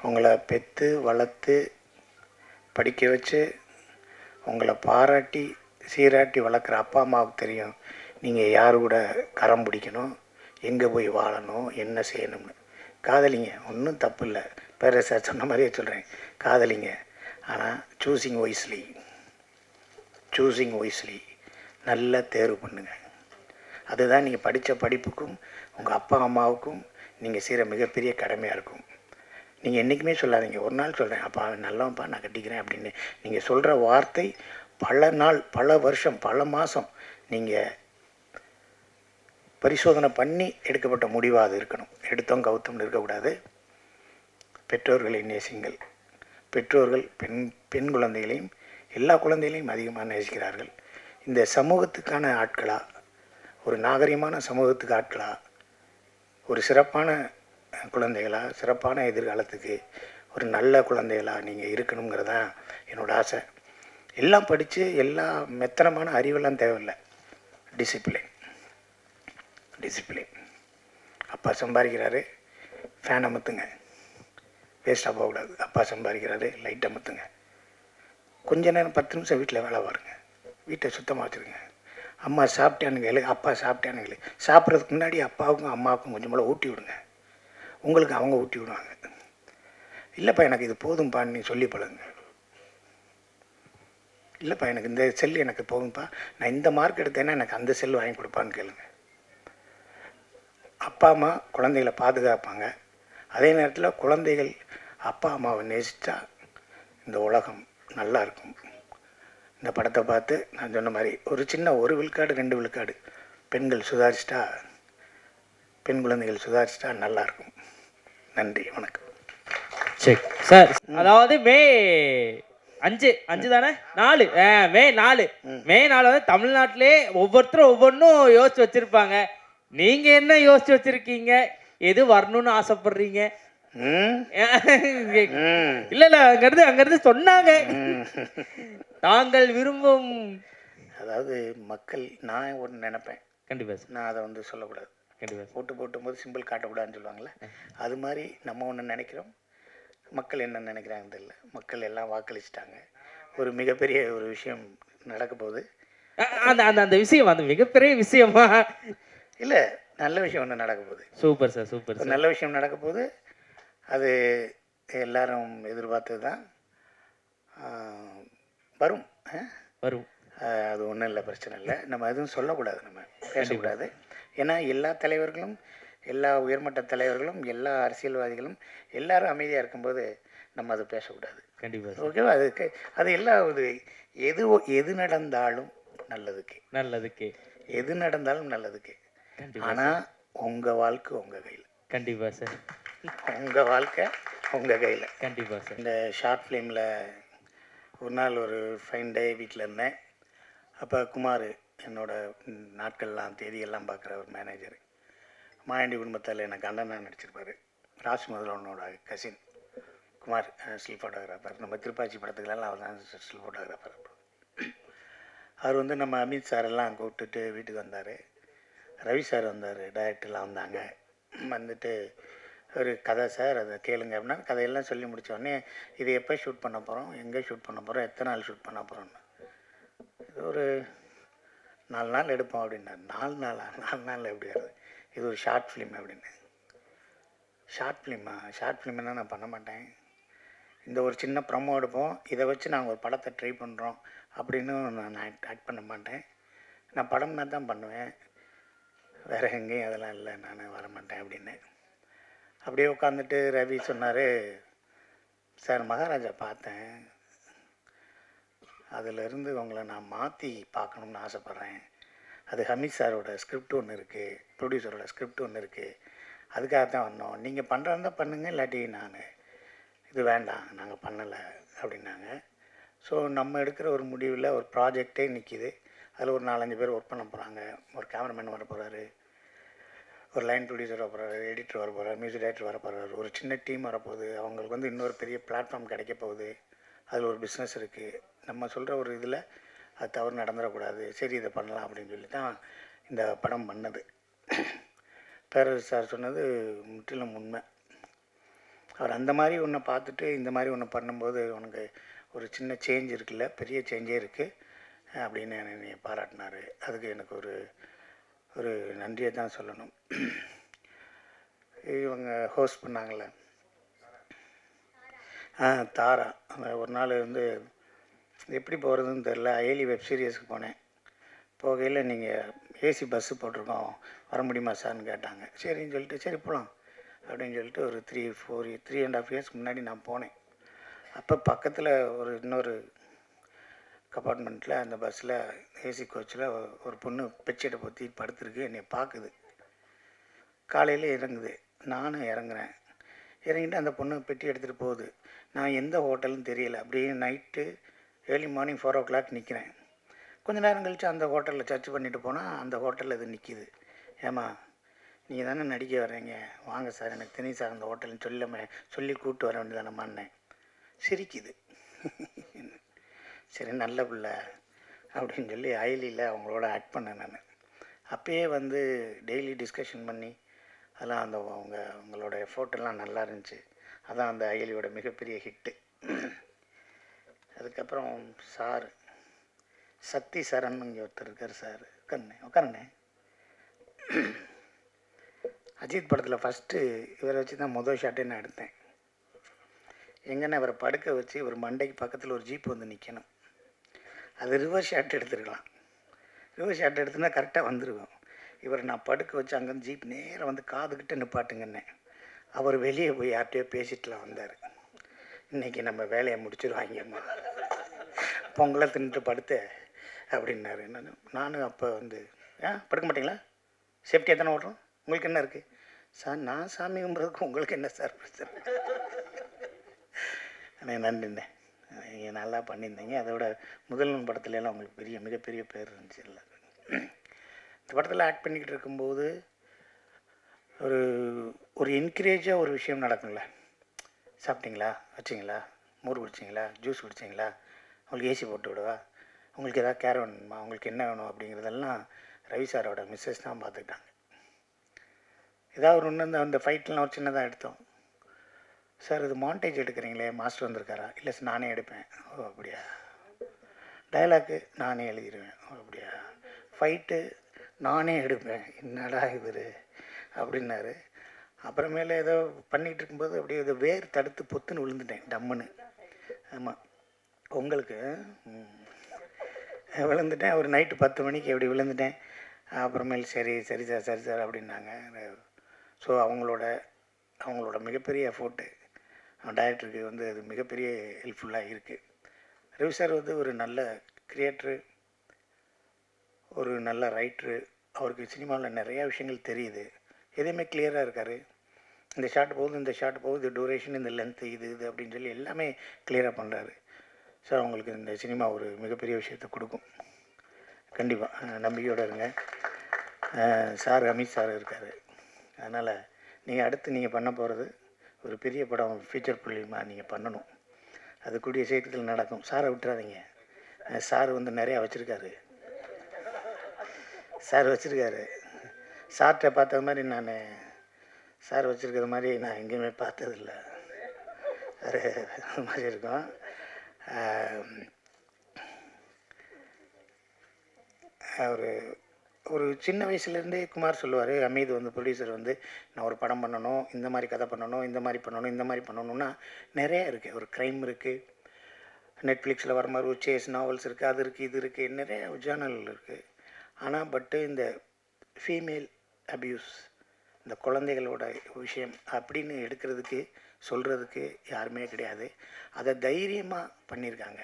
உங்களை பெற்று வளர்த்து படிக்க வச்சு உங்களை பாராட்டி சீராட்டி வளர்க்குற அப்பா அம்மாவுக்கு தெரியும் நீங்கள் யார் கூட கரம் பிடிக்கணும், எங்கே போய் வாழணும், என்ன செய்யணும்னு. காதலிங்க, ஒன்றும் தப்பு இல்லை. பேர சார் சொன்ன மாதிரியே சொல்கிறேன், காதலிங்க. ஆனால் சூஸிங் ஒய்ஸ்லி நல்லா தேர்வு பண்ணுங்கள். அதுதான் நீங்கள் படித்த படிப்புக்கும் உங்கள் அப்பா அம்மாவுக்கும் நீங்கள் செய்கிற மிகப்பெரிய கடமையாக இருக்கும். நீங்கள் என்றைக்குமே சொல்லாதீங்க, ஒரு நாள் சொல்கிறேன் அப்பா நல்லவன்ப்பா நான் கட்டிக்கிறேன் அப்படின்னு. நீங்கள் சொல்கிற வார்த்தை பல நாள், பல வருஷம், பல மாதம் நீங்கள் பரிசோதனை பண்ணி எடுக்கப்பட்ட முடிவாக அது இருக்கணும். எடுத்தோம் கவுத்தம்னு இருக்கக்கூடாது. பெற்றோர்களை நேசிங்கள். பெற்றோர்கள் பெண் குழந்தைகளையும் எல்லா குழந்தைகளையும் அதிகமாக நேசிக்கிறார்கள். இந்த சமூகத்துக்கான ஆட்களா, ஒரு நாகரிகமான சமூகத்துக்கு ஆட்களா, ஒரு சிறப்பான குழந்தைகளா, சிறப்பான எதிர்காலத்துக்கு ஒரு நல்ல குழந்தைகளா நீங்கள் இருக்கணுங்கிறதான் என்னோடய ஆசை. எல்லாம் படித்து எல்லா மெத்தனமான அறிவெல்லாம் தேவையில்லை. டிசிப்ளின். அப்பா சம்பாதிக்கிறாரு, ஃபேன் அமுத்துங்க, வேஸ்ட்டாக போகக்கூடாது. அப்பா சம்பாதிக்கிறாரு, லைட் அமுத்துங்க. கொஞ்ச நேரம் 10 நிமிஷம் வீட்டில் வேலை பாருங்க, வீட்டை சுத்தமாக வச்சுருங்க. அம்மா சாப்பிட்டானுங்க, அப்பா சாப்பிட்டானுங்களே, சாப்பிட்றதுக்கு முன்னாடி அப்பாவுக்கும் அம்மாவுக்கும் கொஞ்சம் போல் ஊட்டி விடுங்க. உங்களுக்கு அவங்க ஊட்டி விடுவாங்க. இல்லைப்பா எனக்கு இது போதும்ப்பான்னு சொல்லி பழகுங்க. இல்லைப்பா எனக்கு இந்த செல் எனக்கு போதும்ப்பா, நான் இந்த மார்க் எடுத்தேன்னா எனக்கு அந்த செல் வாங்கி கொடுப்பான்னு கேளுங்க. அப்பா அம்மா குழந்தைகளை பாதுகாப்பாங்க. அதே நேரத்தில் குழந்தைகள் அப்பா அம்மாவை நேசித்தா இந்த உலகம் நல்லா இருக்கும். இந்த படத்தை பார்த்து நான் சொன்ன மாதிரி ஒரு சின்ன 1 விழுக்காடு 2 விழுக்காடு பெண்கள் சுதாரிச்சிட்டா, பெண் குழந்தைகள் சுதாரிச்சிட்டா நல்லாயிருக்கும். நன்றி, வணக்கம். சரி சார், அதாவது மே 5 தானே 4 மே 4 வந்து தமிழ்நாட்டிலே ஒவ்வொருத்தரும் ஒவ்வொன்றும் யோசிச்சு வச்சிருப்பாங்க. நீங்க என்ன யோசிச்சு வச்சிருக்கீங்க? எது வரணும்னு ஆசைப்படுறீங்க? இல்ல அங்கிருந்து சொன்னாங்க தாங்கள் விரும்பும். அதாவது மக்கள், நான் ஒன்று நினைப்பேன். கண்டிப்பா சார். நான் அதை வந்து சொல்லக்கூடாது. கண்டிப்பாக ஓட்டு போட்டும்போது சிம்பிள் காட்டக்கூடாதுன்னு சொல்லுவாங்கள்ல, அது மாதிரி நம்ம ஒன்று நினைக்கிறோம், மக்கள் என்ன நினைக்கிறாங்க தெரியல. மக்கள் எல்லாம் வாக்களிச்சிட்டாங்க. ஒரு மிகப்பெரிய ஒரு விஷயம் நடக்க போகுது. அந்த விஷயம் அந்த மிகப்பெரிய விஷயமா இல்லை, நல்ல விஷயம் ஒன்று நடக்க போகுது. Super sir, super. நல்ல விஷயம் நடக்க போகுது. அது எல்லாரும் எதிர்பார்த்தது தான். வரும். அது ஒன்றும் இல்லை, பிரச்சனை இல்லை. நம்ம எதுவும் சொல்லக்கூடாது, நம்ம பேசக்கூடாது. ஏன்னா எல்லா தலைவர்களும், எல்லா உயர்மட்ட தலைவர்களும், எல்லா அரசியல்வாதிகளும் எல்லாரும் அமைதியாக இருக்கும்போது நம்ம அதை பேசக்கூடாது. கண்டிப்பாக. ஓகேவா? அதுக்கு அது எல்லா எது நடந்தாலும் நல்லதுக்கு, எது நடந்தாலும் நல்லதுக்கு. ஆனால் உங்கள் வாழ்க்கை உங்கள் கையில். கண்டிப்பாக சார். உங்கள் வாழ்க்கை உங்கள் கையில். கண்டிப்பாக சார். இந்த ஷார்ட் ஃபிலிமில் ஒரு நாள் ஒரு ஃபைன் டே வீட்டில் இருந்தேன். அப்போ குமார், என்னோடய நாட்கள்லாம் தேதியெல்லாம் பார்க்குற ஒரு மேனேஜர், மாயாண்டி குடும்பத்தில் எனக்கு அண்ணனாக நடிச்சிருப்பார். ராஜ் முதல்வனோட கசின் குமார், ஸ்டில் ஃபோட்டோகிராஃபர். நம்ம திருப்பாச்சி படத்துக்கெல்லாம் அவர் தான் ஸ்டில் ஃபோட்டோகிராஃபர். அவர் வந்து நம்ம அமித் சாரெல்லாம் கூப்பிட்டுட்டு வீட்டுக்கு வந்தார். ரவி சார் வந்தார், டைரக்டர்லாம் வந்தாங்க. வந்துட்டு ஒரு கதை சார், அதை கேளுங்க அப்படின்னா கதையெல்லாம் சொல்லி முடித்தோடனே, இது எப்போ ஷூட் பண்ண போகிறோம், எங்கே ஷூட் பண்ண போகிறோம், எத்தனை நாள் ஷூட் பண்ண போகிறோன்னு. இது ஒரு 4 நாள் எடுப்போம் அப்படின்னா. 4 நாள் எப்படி வருது? இது ஒரு ஷார்ட் ஃபிலிம் அப்படின்னு. ஷார்ட் ஃபிலிம்னா நான் பண்ண மாட்டேன். இந்த ஒரு சின்ன ப்ரமோ எடுப்போம், இதை வச்சு நாங்கள் ஒரு படத்தை ட்ரை பண்ணுறோம் அப்படின்னு நான் ஆக்ட் பண்ண மாட்டேன். நான் படம்னா தான் பண்ணுவேன், வேறு எங்கேயும் அதெல்லாம் இல்லை, நான் வரமாட்டேன் அப்படின்னு. அப்படியே உட்காந்துட்டு ரவி சொன்னார், சார் மகாராஜா பார்த்தேன், அதிலிருந்து உங்களை நான் மாற்றி பார்க்கணுன்னு ஆசைப்பட்றேன். அது ஹமீத் சாரோட ஸ்கிரிப்ட் ஒன்று இருக்குது, ப்ரொடியூசரோட ஸ்கிரிப்ட் ஒன்று இருக்குது, அதுக்காக தான் வந்தோம். நீங்கள் பண்ணுறதா பண்ணுங்கள், இல்லாட்டி நான் இது வேண்டாம், நாங்கள் பண்ணலை அப்படின்னாங்க. ஸோ நம்ம எடுக்கிற ஒரு முடிவில் ஒரு ப்ராஜெக்டே நிற்கிது. அதில் ஒரு 4-5 பேர் ஒர்க் பண்ண போகிறாங்க. ஒரு கேமராமேன் வர போகிறாரு, ஒரு லைன் ப்ரொடியூசர் வர போகிறாரு, எடிட்டர் வர போகிறார், மியூசிக் டைரக்டர் வர போகிறாரு, ஒரு சின்ன டீம் வரப்போகுது. அவங்களுக்கு வந்து இன்னொரு பெரிய பிளாட்ஃபார்ம் கிடைக்க போகுது. அதில் ஒரு பிஸ்னஸ் இருக்குது. நம்ம சொல்கிற ஒரு இதில் அது தவறு நடந்துடக்கூடாது, சரி இதை பண்ணலாம் அப்படின்னு சொல்லி தான் இந்த படம் பண்ணது. பேரரசு சார் சொன்னது முற்றிலும் உண்மை. அவர் அந்த மாதிரி ஒன்றை பார்த்துட்டு இந்த மாதிரி ஒன்று பண்ணும்போது உனக்கு ஒரு சின்ன சேஞ்ச் இருக்குல்ல, பெரிய சேஞ்சே இருக்குது அப்படின்னு என்னை பாராட்டினார். அதுக்கு எனக்கு ஒரு ஒரு நன்றியை தான் சொல்லணும். இவங்க ஹோஸ்ட் பண்ணாங்களே, தாரா, அந்த ஒரு நாள் வந்து எப்படி போகிறதுன்னு தெரில, அயலி வெப் சீரிஸுக்கு போனேன். போகையில் நீங்கள் ஏசி பஸ்ஸு போட்டிருக்கோம், வர முடியுமா சார்னு கேட்டாங்க. சரின்னு சொல்லிட்டு சரி போகலாம் அப்படின்னு சொல்லிட்டு ஒரு 3.5 இயர்ஸ் முன்னாடி நான் போனேன். அப்போ பக்கத்தில் ஒரு இன்னொரு கம்பார்ட்மெண்ட்டில் அந்த பஸ்ஸில் ஏசி கோச்சில் ஒரு பொண்ணு பெட்ஷீட்டை பற்றி படுத்துருக்கு. என்னை பார்க்குது. காலையில் இறங்குது, நானும் இறங்குறேன். இறங்கிட்டு அந்த பொண்ணு பெட்டி எடுத்துகிட்டு போகுது. நான் எந்த ஹோட்டல்னு தெரியல. அப்படியே நைட்டு ஏர்லி மார்னிங் 4 o'clock நிற்கிறேன். கொஞ்ச நேரம் கழித்து அந்த ஹோட்டலில் சர்ச் பண்ணிவிட்டு போனால் அந்த ஹோட்டலில் இது நிற்கிது. ஏம்மா நீங்கள் தானே நடிக்க வர்றீங்க, வாங்க சார், எனக்கு தெரியும் சார் அந்த ஹோட்டல்னு சொல்லி கூப்பிட்டு வர வேண்டியதானம்மான்னேன். சிரிக்குது. சரி நல்ல பிள்ளை அப்படின்னு சொல்லி அயலியில் அவங்களோட ஆக்ட் பண்ணேன் நான். அப்பயே வந்து டெய்லி டிஸ்கஷன் பண்ணி அதெல்லாம் அந்த அவங்களோட ஃபோட்டோலாம் நல்லா இருந்துச்சு. அதான் அந்த அயலியோட மிகப்பெரிய ஹிட்டு. அதுக்கப்புறம் சார் சக்தி சரண் இங்கே ஒருத்தர் இருக்கார். சார் உட்காருண்ணே. அஜித் படத்தில் ஃபஸ்ட்டு இவரை வச்சு தான் முதல் ஷாட்டே நான் எடுத்தேன். எங்கன்னா இவரை படுக்க வச்சு ஒரு மண்டைக்கு பக்கத்தில் ஒரு ஜீப் வந்து நிற்கணும். அது ரிவர்ஸ் ஷாட் எடுத்துருக்கலாம். ரிவர்ஸ் ஷாட் எடுத்துனா கரெக்டாக வந்துருக்கும். இவரை நான் படுக்க வச்சு அங்கேருந்து ஜீப் நேராக வந்து காதுகிட்ட நிப்பாட்டுங்கன்னே. அவர் வெளியே போய் யார்கிட்டயோ பேசிட்டுலாம் வந்தார். இன்றைக்கி நம்ம வேலையை முடிச்சிடுவாங்கம்மா, பொங்கலை தின்னுட்டு படுத்த அப்படின்னாரு. நானும் அப்போ வந்து படுக்க மாட்டிங்களா, சேஃப்டியாக தானே ஓட்டுறோம், உங்களுக்கு என்ன இருக்குது சார், நான் சாமி கும்பிட்றதுக்கு உங்களுக்கு என்ன சார் பிரச்சனை. அண்ணே நன்றிண்ணே, நீங்கள் நல்லா பண்ணியிருந்தீங்க. அதோட முதல்வன் படத்துலலாம் உங்களுக்கு மிகப்பெரிய பேர் இருந்துச்சு. இல்லை இந்த படத்தில் ஆக்ட் பண்ணிக்கிட்டு இருக்கும்போது ஒரு என்கரேஜாக ஒரு விஷயம் நடக்கும்ல. சாப்பிட்டீங்களா, வச்சிங்களா, மோர் குடிச்சிங்களா, ஜூஸ் குடிச்சிங்களா, உங்களுக்கு ஏசி போட்டு விடுவா, உங்களுக்கு எதாவது கேர் வேணுமா, உங்களுக்கு என்ன வேணும் அப்படிங்கிறதெல்லாம் ரவி சாரோட மிஸ்ஸஸ் தான் பார்த்துக்கிட்டாங்க. ஏதாவது ஒன்று அந்த ஃபைட்லாம் ஒரு சின்னதாக எடுத்தோம். சார் இது மாண்டேஜ் எடுக்கிறீங்களே, மாஸ்டர் வந்திருக்காரா, இல்லை சார் நானே எடுப்பேன். ஓ அப்படியா. டைலாக்கு நானே எழுதிடுவேன். ஓ அப்படியா. ஃபைட்டு நானே எடுப்பேன். என்னடா இவர் அப்படின்னாரு. அப்புறமேல ஏதோ பண்ணிகிட்டு இருக்கும்போது அப்படியே ஏதோ வேர் தடுத்து பொத்துன்னு விழுந்துட்டேன் டம்முன்னு. ஆமாம் உங்களுக்கு விழுந்துட்டேன். ஒரு நைட்டு 10 மணிக்கு எப்படி விழுந்துட்டேன். அப்புறமேல் சரி சார் அப்படின்னாங்க. ஸோ அவங்களோட மிகப்பெரிய எஃபோர்ட்டு டைரக்டருக்கு வந்து அது மிகப்பெரிய ஹெல்ப்ஃபுல்லாக இருக்குது. ரவி சார் வந்து ஒரு நல்ல கிரியேட்ரு, ஒரு நல்ல ரைட்ரு. அவருக்கு சினிமாவில் நிறையா விஷயங்கள் தெரியுது. எதையுமே கிளியராக இருக்கார். இந்த ஷாட் போகுது, இந்த ஷாட் போகுது, டூரேஷன், இந்த லென்த்து, இது அப்படின்னு சொல்லி எல்லாமே கிளியராக பண்ணுறாரு. சார் அவங்களுக்கு இந்த சினிமா ஒரு மிகப்பெரிய விஷயத்தை கொடுக்கும். கண்டிப்பாக நம்பிக்கையோடு இருங்க. சார் அமித் சார் இருக்கார். அதனால் நீங்கள் பண்ண போகிறது ஒரு பெரிய படம், ஃபியூச்சர் புள்ளிமா நீங்கள் பண்ணணும். அது கூடிய சீக்கிரத்தில் நடக்கும். சாரை விட்டுறாதீங்க. சார் வந்து நிறையா வச்சுருக்காரு. சார்கிட்ட பார்த்தது மாதிரி சார் வச்சுருக்கிற மாதிரி நான் எங்கேயுமே பார்த்ததில்ல. அது மாதிரி இருக்கும். ஒரு சின்ன வயசுலேருந்தே குமார் சொல்லுவார், அமீது வந்து ப்ரொடியூசர் வந்து நான் ஒரு படம் பண்ணணும், இந்த மாதிரி கதை பண்ணணும், இந்த மாதிரி பண்ணணும்னா நிறையா இருக்குது. ஒரு க்ரைம் இருக்குது, நெட்ஃப்ளிக்ஸில் வர மாதிரி ஒரு சேஸ் நாவல்ஸ் இருக்குது, அது இருக்குது, இது இருக்குது, நிறைய ஜேர்னல் இருக்குது. ஆனால் இந்த ஃபீமேல் அப்யூஸ், இந்த குழந்தைகளோட விஷயம் அப்படின்னு எடுக்கிறதுக்கு சொல்கிறதுக்கு யாருமே கிடையாது. அதை தைரியமாக பண்ணியிருக்காங்க.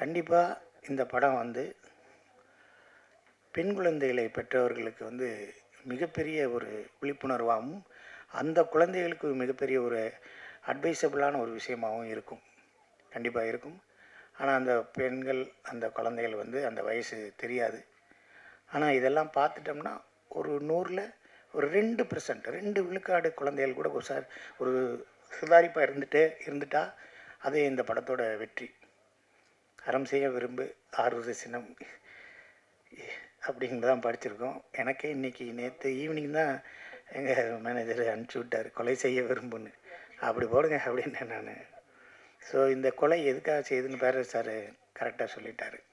கண்டிப்பாக இந்த படம் வந்து பெண் குழந்தைகளை பெற்றவர்களுக்கு வந்து மிகப்பெரிய ஒரு விழிப்புணர்வாகவும் அந்த குழந்தைகளுக்கு மிகப்பெரிய ஒரு அட்வைசபிளான ஒரு விஷயமாகவும் இருக்கும். கண்டிப்பாக இருக்கும். ஆனால் அந்த பெண்கள், அந்த குழந்தைகள் வந்து அந்த வயசு தெரியாது. ஆனால் இதெல்லாம் பார்த்துட்டோம்னா ஒரு 100ல் ஒரு 2%, 2 விழுக்காடு குழந்தைகள் கூட ஒரு சுதாரிப்பாக இருந்துட்டா அதே இந்த படத்தோட வெற்றி. அறம் செய்ய விரும்பு ஆறுவது சினம் அப்படிங்கிறதான் படிச்சிருக்கோம். எனக்கே நேற்று ஈவினிங் தான் எங்கள் மேனேஜர் அனுப்பிச்சி விட்டார், கொலை செய்ய விரும்புன்னு. அப்படி போடுங்க அப்படின்னேன் நான். ஸோ இந்த கொலை எதுக்காக செய்யுதுன்னு பேரரசு சார் கரெக்டாக சொல்லிட்டார்.